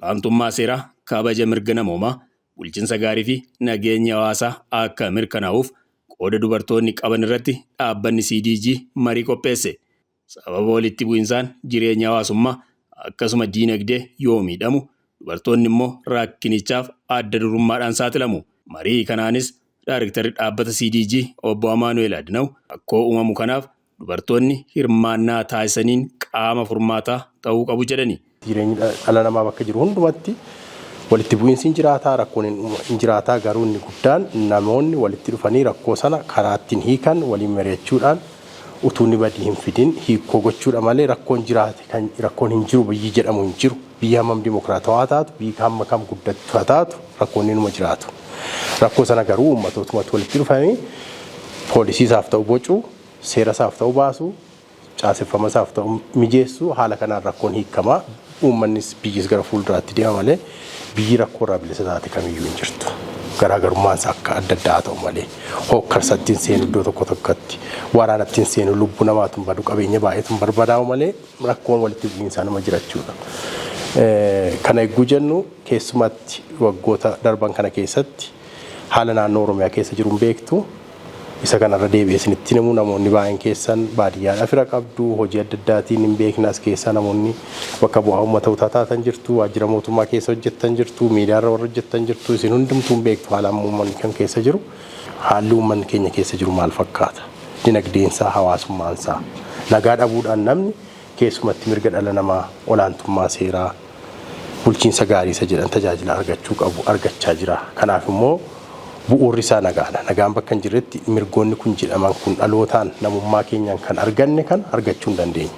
olaantummaa seeraa kabaja mirga namoomaa bulchiinsa gaarii fi nageenya hawaasaa akka mirkanaa'uuf qooda dubartoonni qaban irratti dhaabbanni CDG marii qopheesse. Sababa walitti bu'insaan jireenya hawaasummaa akkasuma diinagdee yoo miidhamu dubartoonni immoo rakkinichaaf adda durummaadhaan saaxilamu. Marii kanaanis Daayiriktarri dhaabbata CDG obbo Amaanu'eel Adinaw rakkoo uumamu kanaaf dubartoonni hirmaannaa taasisaniin qaama furmaataa ta'uu qabu jedhani. Jireenyi dhala namaa bakka jiru hundumatti walitti bu'iinsi hin jiraataa, rakkoon hin jiraataa, garuu inni guddaan namoonni walitti dhufanii rakkoo sana karaa ittiin hiikan waliin mari'achuudhaan utuu inni badii hin fidin hiikoo gochuudha malee rakkoon jiraate kan rakkoon hin jiru biyyi jedhamu hin jiru. Biyya hammam dimokiraatawaa taatu, biyya hamma kam guddattuu taatu rakkoon inni jiraatu. Rakkoo sana garuu uummatootumatti walitti dhufanii poolisii isaaf ta'u bocuu, seera isaaf ta'u baasuu, caaseffama isaaf ta'u mijeessuu haala kanaan rakkoon hiikamaa. Uummannis biyyis gara fuulduraatti deema malee biyyi rakkoo irraa bilisa taate kamiyyuu hin jirtu. Garaagarummaan isaa akka adda addaa ta'u malee hokkarsatti hin seenu iddoo tokko tokkotti waraanatti hin seenu lubbuu namaatu badu qabeenya baay'eetu barbadaa'u malee rakkoon walitti bu'iinsaa nama jirachuudha. Kana eegguu jennu keessumatti waggoota darban kana keessatti haala naannoo Oromiyaa keessa jiru beektu. Isa kanarra deebi'ee isinitti himu namoonni baay'een keessan baadiyyaadhaa fira qabdu hojii adda addaatiin hin beeknas keessa namoonni bakka bu'aa uummata taatan jirtu waajjira mootummaa keessa hojjettan jirtu miidiyaarra warra hojjettan jirtu isin hundumtuu hin beektu haala uummanni kan keessa jiru haalli uummanni keenya keessa jiru maal fakkaata dinagdeensaa hawaasummaansaa nagaa dhabuudhaan namni keessumatti mirga dhala namaa olaantummaa seeraa bulchiinsa gaarii isa jedhan tajaajila argachuu qabu argachaa jira. Kanaaf immoo bu'uurri isaa nagaadha. Nagaan bakka hin jirretti mirgoonni kun jedhaman kun dhalootaan namummaa keenyaan kan arganne kan argachuu hin dandeenye.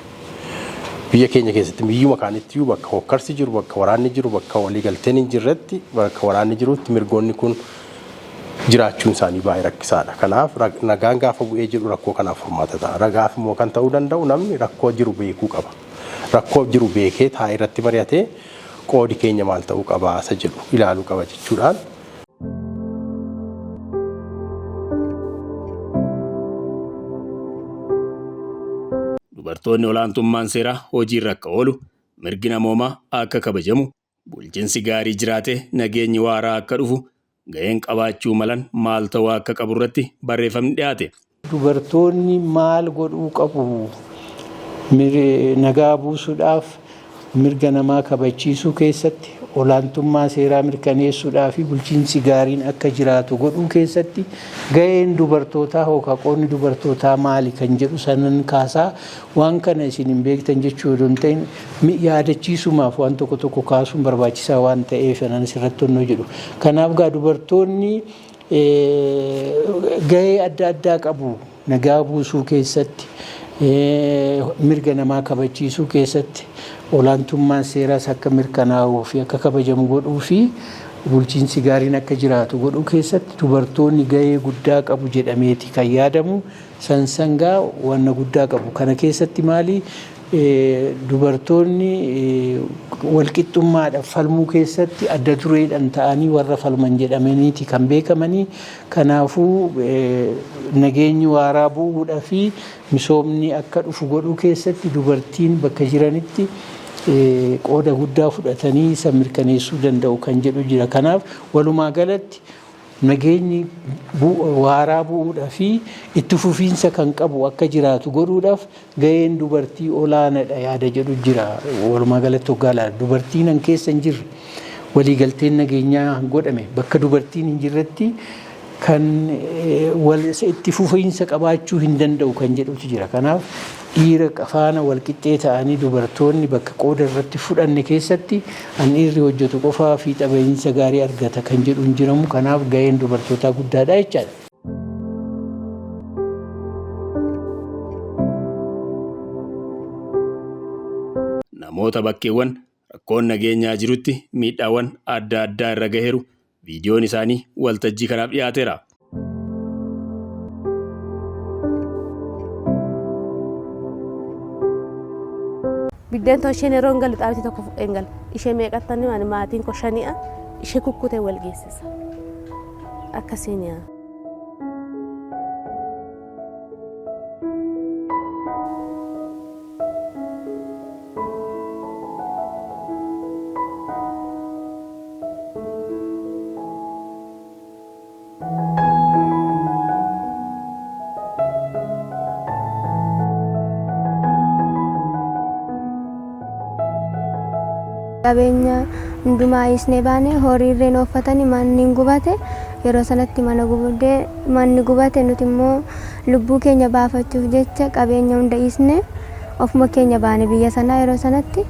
Biyya keenya keessatti biyyuma kaanitti bakka hokkarsi jiru, bakka waraanni jiru, bakka waliigalteen hin jirretti, bakka waraanni jirutti mirgoonni kun jiraachuun isaanii baay'ee rakkisaadha. Kanaaf nagaan gaafa bu'ee jiru rakkoo kanaaf furmaata ta'a. Ragaaf immoo kan ta'uu danda'u namni rakkoo jiru beekuu qaba. Rakkoo jiru beekee taa'ee irratti mari'atee qoodi keenya maal ta'uu qaba isa jedhu ilaaluu qaba jechuudhaan. Dubartoonni olaantummaan seeraa hojiirra akka oolu, mirgi namoomaa akka kabajamu, bulchiinsi gaarii jiraatee nageenyi waaraa akka dhufu, ga'een qabaachuu malan maal ta'uu akka qabu irratti barreeffamni dhiyaate. Dubartoonni maal godhuu qabu? Nagaa buusuudhaaf, mirga namaa kabachiisuu keessatti, olaantummaa seeraa mirkaneessuudhaa fi bulchiinsi gaariin akka jiraatu godhuu keessatti ga'een dubartootaa hooqaqoonni dubartootaa maali kan jedhu sanan kaasaa waan kana isin hin beektan jechuu yoo ta'in yaadachiisumaaf waan tokko tokko kaasuun barbaachisaa waan ta'eef nan asirratti honnoo jedhu. Kanaaf gaa dubartoonni ga'ee adda addaa qabu nagaa buusuu keessatti, mirga namaa kabachiisuu keessatti, olaantummaan seeraas akka mirkanaa'uu fi akka kabajamu godhuu fi bulchiinsi gaariin akka jiraatu godhuu keessatti dubartoonni ga'ee guddaa qabu jedhameeti kan yaadamu. Sansangaa wanna guddaa qabu. Kana keessatti maali? Dubartoonni walqixxummaadhaaf falmuu keessatti adda dureedhaan ta'anii warra falman jedhamaniiti kan beekamanii. Kanaafuu nageenyi waaraa bu'uudhaa fi misoomni akka dhufu godhuu keessatti dubartiin bakka jiranitti qooda guddaa fudhatanii isa mirkaneessuu danda'u kan jedhu jira. Kanaaf walumaa galatti nageenyi waaraa bu'uudhaa fi itti fufiinsa kan qabu akka jiraatu godhuudhaaf ga'een dubartii olaanaadha yaada jedhu jira. Walumaa galatti hoggaala dubartiin an keessa hin jirre waliigalteen nageenyaa godhame bakka dubartiin hin jirretti kan itti fufiinsa qabaachuu hin danda'u kan jedhutu jira. Kanaaf dhiira faana walqixxee ta'anii dubartoonni bakka qooda irratti fudhanne keessatti an dhiirri hojjetu qofaa fi qabeenya gaarii argata kan jedhu hin jiramu. Kanaaf ga'een dubartootaa guddaadha jechaadha. Namoota bakkeewwan rakkoon nageenyaa jirutti miidhaawwan adda addaa irra gaheeru viidiyoon isaanii waltajjii kanaaf dhiyaateera. Biddeen isheen yeroo hin galu xaabtii tokko fuudhee hin galu. Ishee meeqattanii waan maatiin koo shani'a ishee kukkutee wal geessisa. Akkasiin yaa. Qabeenya hundumaa isnee baane horiirreen uffatanii manni gubate yeroo sanatti manni gubate nuti immoo lubbuu keenya baafachuuf jecha qabeenya hunda isnee ofuma keenya baane biyya sanaa yeroo sanatti.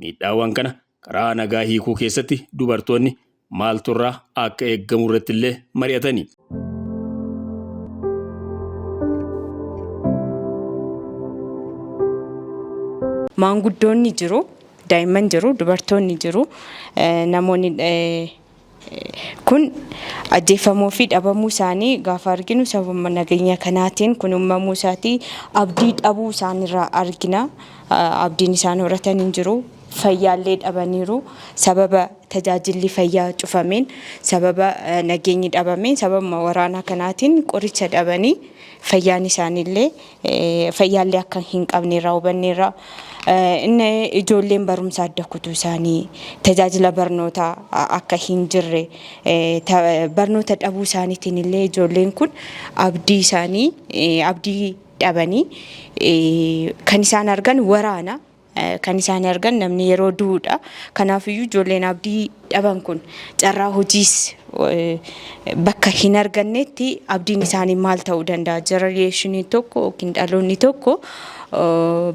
Miidhaawwan kana karaa nagaa hiikuu keessatti dubartoonni maaltu irraa akka eeggamu irratti illee mari'atanii. Maanguddoonni jiru, daa'imman jiru, dubartoonni jiru, namoonni kun ajjeefamuu fi dhabamuu isaanii gaafa arginu sababa nageenya kanaatiin kun uumamuu isaatii abdii dhabuu isaanirraa argina. Abdiin isaan horatan hin jiru. Fayyaallee dhabaniiru sababa tajaajilli fayyaa cufameen sababa nageenyi dhabameen sababa waraanaa kanaatiin qoricha dhabanii fayyaan isaanillee fayyaallee akka hin qabneerraa hubanneerra. Inni ijoolleen barumsa adda kutuu isaanii tajaajila barnootaa akka hin jirre barnoota dhabuu isaaniitiin illee ijoolleen kun abdii isaanii abdii dhabanii kan isaan argan waraana. Kan isaan argan namni yeroo duudha. Kanaafiyyuu ijoolleen abdii dhaban kun carraa hojiis bakka hin argannetti abdiin isaanii maal ta'uu danda'a? Jeneraashiniin tokko yookiin dhaloonni tokko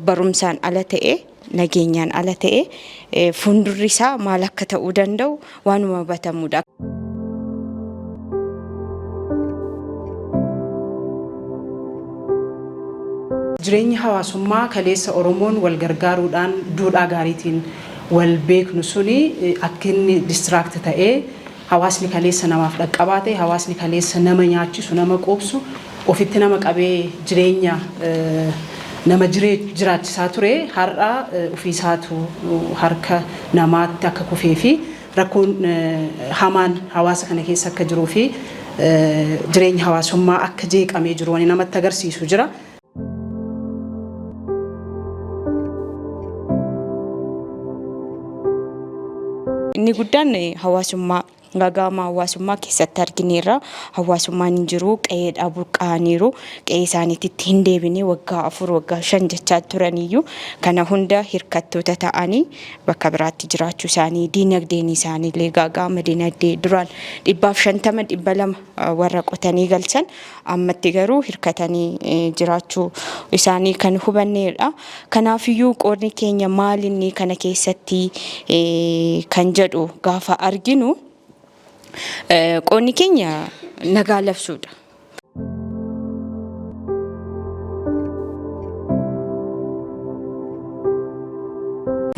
barumsaan ala ta'e nageenyaan ala ta'e fuuldurri isaa maal akka ta'uu danda'u waanuma hubatamudha. Jireenya hawaasummaa kaleessa Oromoon wal gargaaruudhaan duudhaa gaariitiin wal beeknu suni akka inni distiraakti ta'ee hawaasni kaleessa namaaf dhaqqabaa ta'e hawaasni kaleessa nama nyaachisu nama quubsu ofitti nama qabee jireenya nama jiraachisaa ture har'a ofiisaatu harka namaatti akka kufee fi rakkoon hamaan hawaasa kana keessa akka jiruu fi jireenya hawaasummaa akka jeeqamee jiru wani namatti agarsiisu jira. Inni guddaan hawaasummaa gaggaama hawaasummaa keessatti argineerra hawaasummaan hin jiru qe'ee dhabuu qaaniiru qe'ee isaaniitti hin deebine waggaa 4 waggaa 5 jechaa turaniyyuu kana hunda hirkattoota ta'anii bakka biraatti jiraachuu isaanii diinagdeen isaanii illee gaggaama diinagdee duraan 150 200 warra qotanii galchan ammatti garuu hirkatanii jiraachuu isaanii kan hubanneedha. Kanaafiyyuu qoodni keenya maalinni kana keessatti kan jedhu gaafa arginu qoodni keenya nagaa labsuudha.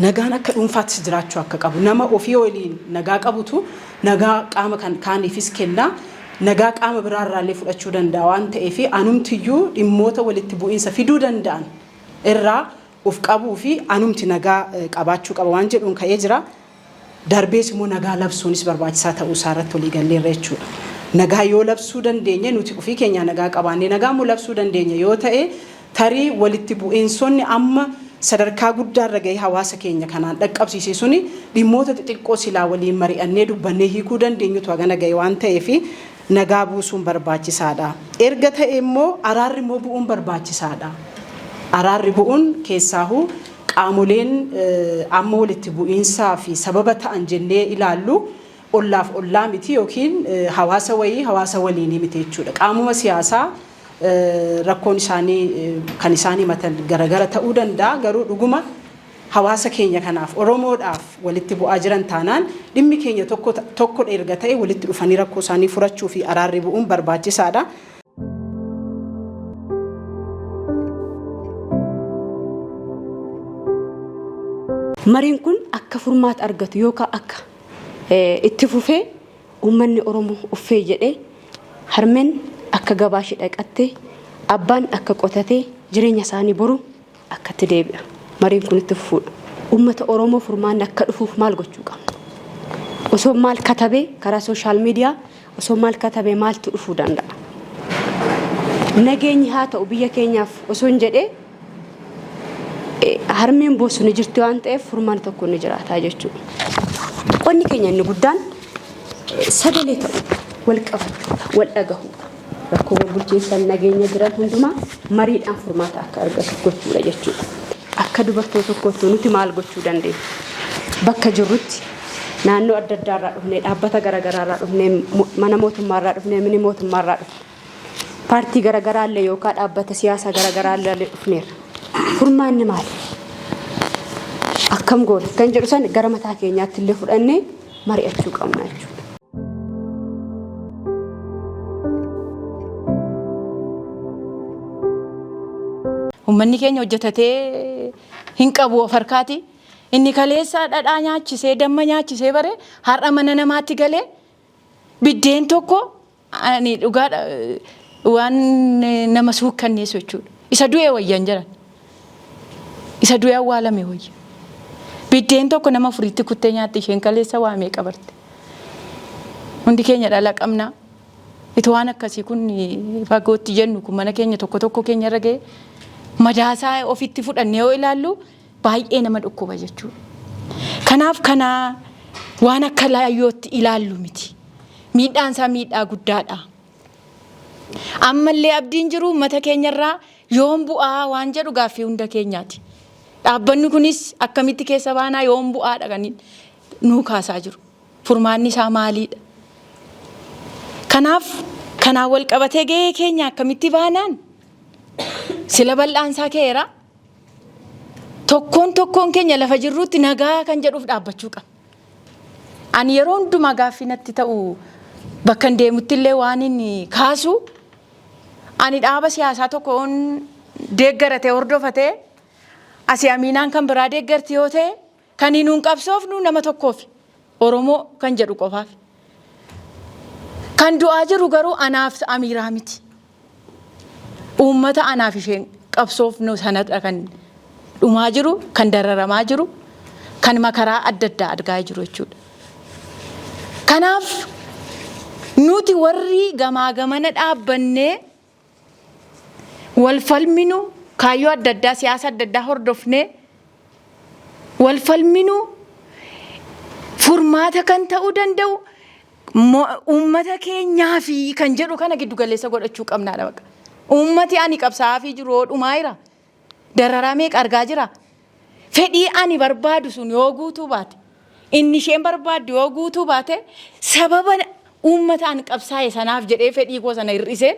Nagaan akka dhuunfaatti jiraachuu akka qabu nama ofii waliin nagaa qabutu nagaa qaama kaaniifis kenna nagaa qaama biraarraallee fudhachuu danda'a waan ta'eef anumtiyyuu dhimmoota walitti bu'iinsa fiduu danda'an irraa of qabuu fi anumti nagaa qabaachuu qaba waan jedhuun ka'ee jira. Darbees immoo nagaa labsuunis barbaachisaa ta'uu isaarratti walii galleerra jechuudha. Nagaa yoo labsuu dandeenye nuti ofii keenya nagaa qabaannee nagaa immoo labsuu dandeenya yoo ta'e tarii walitti bu'iinsonni amma sadarkaa guddaarra gahee hawaasa keenya kanaan dhaqqabsiise suni dhimmoota xixiqqoo silaa waliin mari'annee dubbannee hiikuu dandeenyutu hagana gahe waan ta'eef nagaa buusuun barbaachisaadha. Erga ta'e immoo araarri immoo bu'uun barbaachisaadha. Araarri bu'uun keessaahuu qaamoleen amma walitti bu'iinsaa fi sababa ta'an jennee ilaallu ollaaf ollaa miti yookiin hawaasa wayii hawaasa waliinii miti jechuudha. Qaamuma siyaasaa rakkoon isaanii kan isaan himatan garagara ta'uu danda'a garuu dhuguma hawaasa keenya kanaaf Oromoodhaaf walitti bu'aa jiran taanaan dhimmi keenya tokko erga ta'e walitti dhufanii rakkoo isaanii furachuu fi araarri bu'uun barbaachisaadha. Mariin kun akka furmaata argatu yookaan akka itti fufee uummanni Oromoo uffee jedhee harmeen akka gabaashi dhaqattee abbaan akka qotatee jireenya isaanii boru akka itti deebi'a. Mariin kun itti fufuudha. Uummata Oromoo furmaanni akka dhufuuf maal gochuu qabna? Osoo maal katabee karaa sooshaal miidiyaa osoo maal katabee maaltu dhufuu danda'a? Nageenyi haa ta'u biyya keenyaaf osoo hin jedhee harmeen bosona jirti waan ta'eef furmaan tokko ni jiraata jechuudha. Qonni keenya inni guddaan sagalee ta'u wal qabachuudha, wal dhagahuudha. Rakkoo bulchiinsa nageenya jiran hundumaa mariidhaan furmaata akka argatu gochuudha jechuudha. Akka dubartoota tokkootti nuti maal gochuu dandeenya? Bakka jirrutti naannoo adda addaarraa dhufnee dhaabbata garaagaraarraa dhufnee mana mootummaarraa dhufnee mini mootummaarraa dhufnee paartii garaagaraallee yookaan dhaabbata siyaasaa garaagaraallee dhufneerra. Furmaanni maali? Akkam goona kan jedhu san gara mataa keenyaatti illee fudhannee mari'achuu qabna jechuudha. Uummanni keenya hojjetatee hin qabu of harkaati. Inni kaleessa dhadhaa nyaachisee damma nyaachisee bare har'a mana namaatti galee biddeen tokko ani dhugaadha waan nama suukkanneessu jechuudha. Isa du'ee wayyan jiran. Isa du'ee awwaalame wayya. Biddeen tokko nama furiitti kuttee nyaatti isheen kaleessa waamee qabarte. Hundi keenya dhala qabna. Itti waan akkasii kun fagootti jennu kun mana keenya tokko keenya irra ga'e madaasaa ofitti fudhannee yoo ilaallu baay'ee nama dhukkuba jechuudha. Kanaaf kana waan akka laayyootti ilaallu miti. Miidhaan isaa miidhaa guddaadha. Ammallee abdiin jiru mata keenyarraa yoon bu'aa waan jedhu gaaffii hunda keenyaati. Dhaabbanni kunis akkamitti keessa baanaa yoon bu'aadha kan nuu kaasaa jiru. Furmaanni isaa maaliidha? Kanaaf kanaan wal qabatee gahee keenya akkamitti baanaan sila bal'aansaa keera. Tokkoon keenya lafa jirruutti nagaa kan jedhuuf dhaabbachuu qaba. Ani yeroo hundumaa gaaffii natti ta'u bakka deemutti illee waan inni kaasu ani dhaaba siyaasaa tokkoon deeggaratee hordofatee asii Aminaan kan biraa deeggarti yoo ta'e kan nuun qabsoofnu nama tokkoof Oromoo kan jedhu qofaaf. Kan du'aa jiru garuu anaaf Amiraa miti. Uummata anaaf isheen qabsoofnu sanadha kan dhumaa jiru, kan dararamaa jiru, kan makaraa adda addaa argaa jiru jechuudha. Kanaaf nuti warri gamaa gamana dhaabbannee wal falminu kaayyoo adda addaa siyaasa adda addaa hordofnee wal falminu furmaata kan ta'uu danda'u uummata keenyaa fi kan jedhu kana giddu galeessa godhachuu qabnaadha baqa. Uummati ani qabsaa'aa fi jiru dhumaa jira. Dararaa meeqa argaa jira. Fedhii ani barbaadu sun yoo guutuu baate inni isheen barbaaddu yoo guutuu baate sababa uummata ani qabsaa'e sanaaf jedhee fedhii koo sana hir'iseen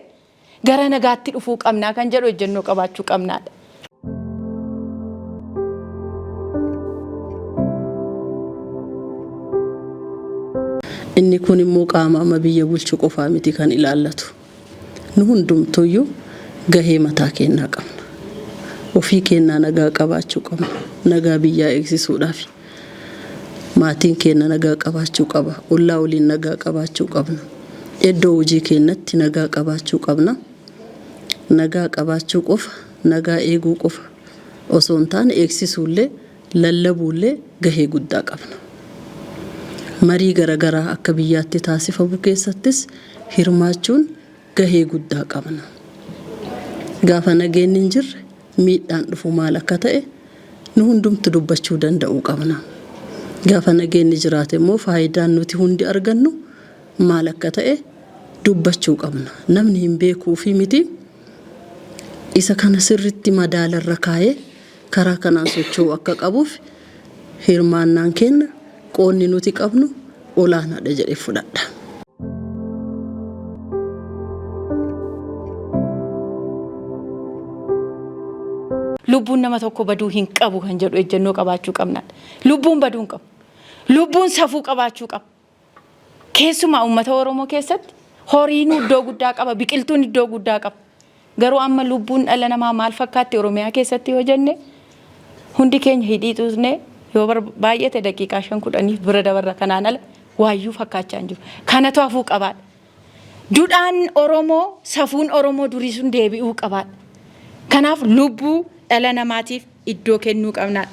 gara nagaatti dhufuu qabnaa kan jedhu ejjennoo qabaachuu qabnaadha. Inni kun immoo qaama amma biyya bulchu qofaa miti kan ilaallatu. Nu hundumtuyyuu gahee mataa keenyaa qabna. Ofii keenyaa nagaa qabaachuu qabna. Nagaa biyyaa eegsisuudhaaf. Maatiin keenya nagaa qabaachuu qaba. Ollaa waliin nagaa qabaachuu qabna. Iddoo hojii keenyatti nagaa qabaachuu qabna. Nagaa qabaachuu qofa, nagaa eeguu qofa osoo hin taane eegsisuullee lallabuullee gahee guddaa qabna. Marii garaagaraa akka biyyaatti taasifamu keessattis hirmaachuun gahee guddaa qabna. Gaafa nageenyi hin jirre miidhaan dhufu maal akka ta'e nu hundumtu dubbachuu danda'uu qabna. Gaafa nageenyi jiraate immoo faayidaan nuti hundi argannu maal akka ta'e dubbachuu qabna. Namni hin beekuu fi miti isa kana sirriitti madaalarra kaayee karaa kanaan socho'uu akka qabuuf hirmaannaan keenya qoonni nuti qabnu olaanaadha jedhee fudhadha. lubbuun nama tokko baduu hin qabu kan jedhu ejjennoo qabaachuu qabna. Lubbuun baduu hin qabu. Lubbuun safuu qabaachuu qaba. Keessumaa uummata Oromoo keessatti horiin iddoo guddaa qaba, biqiltuun iddoo guddaa qaba. Garuu amma lubbuun dhala namaa maal fakkaatti Oromiyaa keessatti yoo jenne hundi keenya hidhiituusne yoo baay'ate daqiiqaa 5-10 bira dabarra kanaan ala waayyuu fakkaachaa hin jiru. Kanatu hafuu qabaadha. Duudhaan Oromoo, safuun Oromoo durii sun deebi'uu qabaadha. Kanaaf lubbuu dhala namaatiif iddoo kennuu qabna.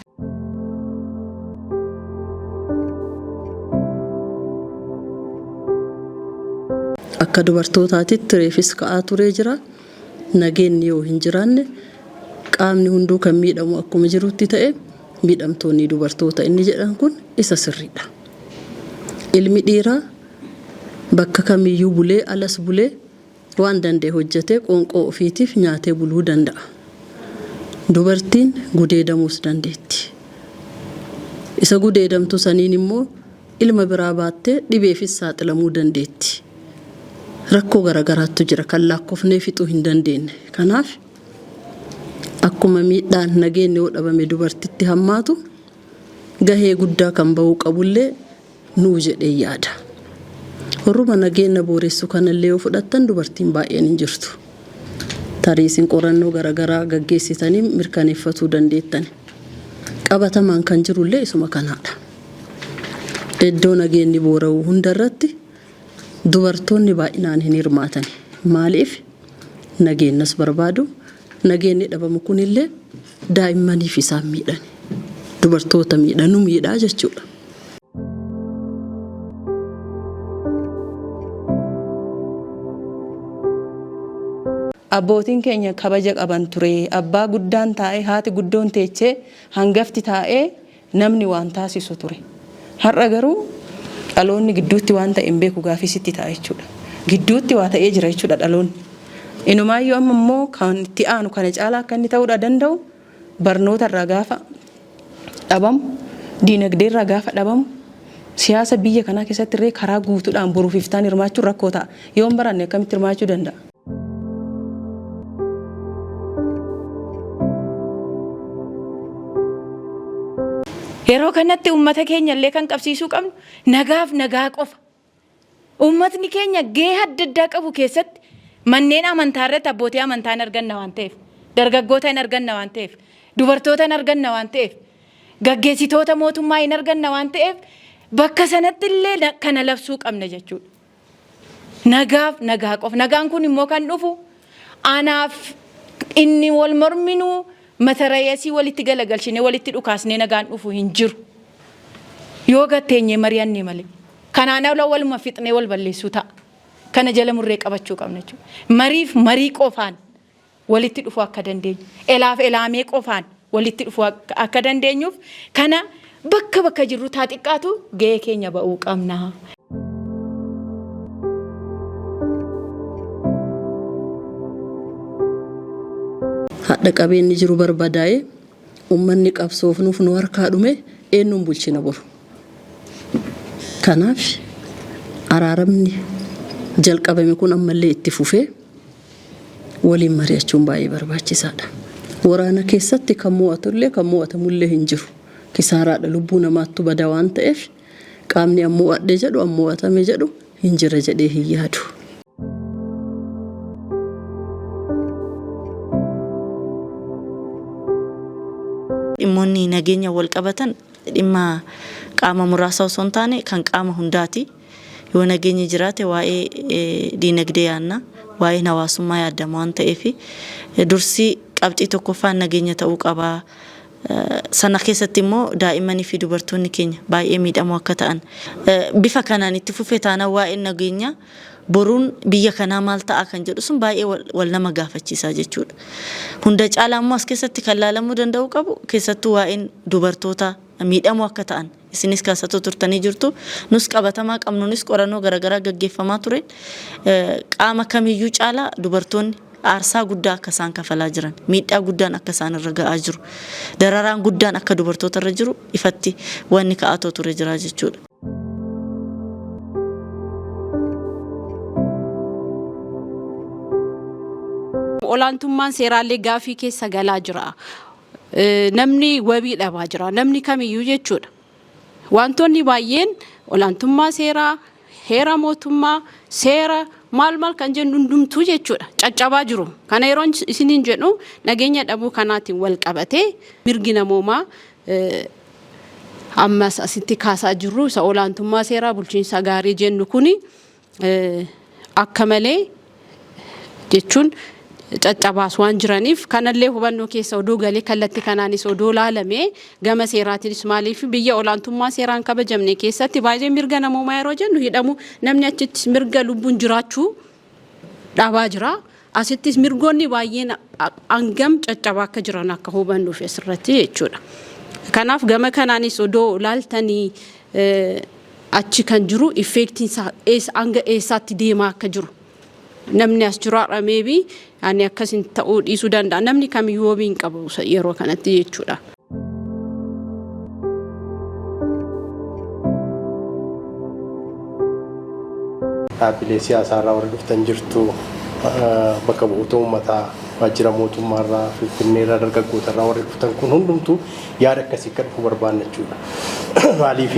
Akka dubartootaatitti reefis ka'aa turee jira. Nageenyi yoo hin jiraanne qaamni hunduu kan miidhamu akkuma jirutti ta'e miidhamtoonni dubartoota inni jedhan kun isa sirriidha. Ilmi dhiiraa bakka kamiyyuu bulee alas bulee waan danda'e hojjetee qoonqoo ofiitiif nyaatee buluu danda'a. Dubartiin gudeedamuus dandeetti. Isa gudeedamtu saniin immoo ilma biraa baattee dhibeefis saaxilamuu dandeetti. Rakkoo garagaraatu jira kan lakkoofnee fixuu hin dandeenye. Kanaaf akkuma miidhaan nageenyi yoo dhabame dubartitti hammaatu gahee guddaa kan bahuu qabullee nuu jedhee yaada. Warruma nageenya booressu kanallee yoo fudhattan dubartiin baay'een hin jirtu. Tariisiin qorannoo garagaraa gaggeessitanii mirkaneeffatuu dandeettan. Qabatamaan kan jirullee isuma kanaadha. Iddoo nageenyi boora'u hundarratti dubartoonni baay'inaan hin hirmaatan. Maaliif? Nageenyas barbaadu. Nageenyi dhabamu kunillee daa'immaniif isaan miidhan. Dubartoota miidhanu miidhaa jechuudha. Abbootiin keenya kabaja qaban ture. Abbaa guddaan taa'ee haati guddoon teechee hangafti taa'ee namni waan taasisu ture. Har'a garuu dhaloonni gidduutti waan ta'e hin beeku gaafisitti ta'a jechuudha. Gidduutti waa ta'ee jira jechuudha dhaloonni. Inumaayyuu amma immoo kan itti aanu kana caalaa akka inni ta'uu danda'u barnoota irraa gaafa dhabamu, diinagdee irraa gaafa dhabamu, siyaasa biyya kanaa keessatti illee karaa guutuudhaan boruuf iftaan hirmaachuun rakkoo ta'a. Yoo hin baranne akkamitti hirmaachuu danda'a? Yeroo kanatti uummata keenya illee kan qabsiisuu qabnu nagaaf nagaa qofa. Uummatni keenya gahee adda addaa qabu keessatti manneen amantaa irratti abbootii amantaa hin arganna waan ta'eef, dargaggoota hin arganna waan ta'eef, dubartoota hin arganna waan ta'eef, gaggeessitoota mootummaa hin arganna waan ta'eef bakka sanatti illee kana labsuu qabna jechuudha. Nagaaf nagaa qofa. Nagaan kun immoo kan dhufu anaaf inni wal morminuu matarayasii walitti galagalchine walitti dhukaasnee nagaan dhufu hin jiru. Yoo gatteenye mari'anne malee. Kanaan ala waluma fixnee wal balleessuu ta'a. Kana jala murree qabachuu qabna jechuudha. Mariif marii qofaan walitti dhufu akka dandeenyu. Elaaf elaamee qofaan walitti dhufu akka dandeenyuuf kana bakka jirru taa xiqqaatu gahee keenya ba'uu qabna. Hadda qabeenyi jiru barbadaa'ee uummanni qabsoofnuuf nu harkaa dhume eenyuun bulchina boru. Kanaaf araaramni jalqabame kun ammallee itti fufee waliin mari'achuun baay'ee barbaachisaadha. Waraana keessatti kan mo'atullee kan mo'atamullee hin jiru. Kisaaraadha lubbuu namaattu bada waan ta'eef qaamni ammoo adde jedhu ammoo atame jedhu hin jira jedhee hin yaadu. Dhimmoonni nageenya wal qabatan dhimma qaama muraasa osoo hin taane kan qaama hundaati. Yoo nageenyi jiraate waa'ee diinagdee yaadna, waa'ee hawaasummaa yaadama waan ta'eef dursi qabxii tokkoffaan nageenya ta'uu qaba. Sana keessatti immoo daa'immanii fi dubartoonni keenya baay'ee miidhamoo akka ta'an bifa kanaan itti fufee taana waa'ee nageenya boruun biyya kanaa maal ta'a kan jedhu sun baay'ee wal nama gaafachiisa jechuudha. Hunda caalaa immoo as keessatti kan laalamuu danda'u qabu keessattuu waa'een dubartoota miidhamoo akka ta'an isinis kaasatoo turtanii jirtu. Nus qabatamaa qabnuunis qorannoo garaagaraa gaggeeffamaa ture. Qaama kamiyyuu caalaa dubartoonni aarsaa guddaa akka isaan kafalaa jiran, miidhaa guddaan akka isaan irra ga'aa jiru, dararaan guddaan akka dubartoota irra jiru ifatti wanni ka'atoo ture jira jechuudha. Olaantummaan seeraalee gaafii keessa galaa jira. namni wabii dhabaa jira namni kamiyyuu jechuudha. Wantoonni baay'een olaantummaa seeraa, heera mootummaa, seera maal kan jennu hundumtuu jechuudha caccabaa jiru. Kana yeroo isiniin jedhu nageenya dhabuu kanaatiin wal qabatee mirgi namoomaa ammas asitti kaasaa jirru isa olaantummaa seeraa bulchiinsa gaarii jennu kuni akka malee jechuun caccabaas waan jiraniif kanallee hubannoo keessa odoo galee kallattii kanaanis odoo laalamee gama seeraatiinis maaliif biyya olaantummaa seeraan kabajamne keessatti baay'ee mirga namoomaa yeroo jennu hidhamu namni achitti mirga lubbuun jiraachuu dhabaa jira. Asittis mirgoonni baay'een hangam caccabaa akka jiran akka hubannuuf asirratti jechuudha. Kanaaf gama kanaanis odoo laaltanii achi kan jiru effektiin hanga eessaatti deemaa akka jiru. Namni as jiru maybe ani akkasin ta'uu dhiisuu danda'a. Namni kamiyyuu wabii hin qabu yeroo kanatti jechuudha. Dhaabbilee siyaasaa irraa warra dhuftan jirtu bakka bu'oota uummataa waajjira mootummaa irraa Finfinnee irraa dargaggoota irraa warra dhuftan kun hundumtuu yaada akkasii akka dhufu barbaanna jechuudha. Maaliif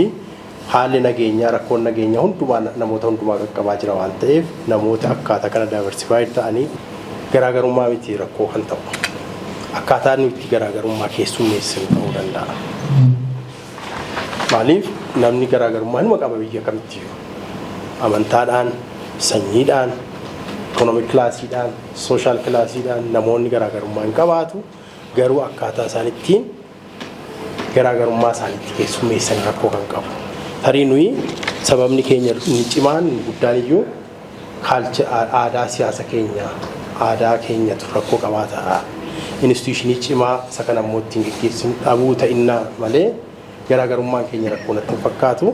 haalli nageenyaa rakkoon nageenyaa hundumaa namoota hundumaa qaqqabaa jira waan ta'eef namoota akkaataa kana diversified ta'anii garaagarummaa miti rakkoo kan ta'u akkaataa nuti garaagarummaa keessummeessinu ta'uu danda'a. Maaliif namni garaagarummaa nima qaba biyya kamitti amantaadhaan, sanyiidhaan, economic classiidhaan, social classiidhaan namoonni garaagarummaa hin qabaatu garuu akkaataa isaan ittiin garaagarummaa isaaniitti keessummeessan rakkoo kan qabu. Tarii nuyi sababni keenya inni cimaan guddaan iyyuu aadaa siyaasa keenyaa aadaa keenyatu rakkoo qabaata. Instituushinii cimaa isa kana immoo ittiin geggeessinu dhabuu ta'innaa malee garaagarummaan keenya rakkoo natti hin fakkaatu.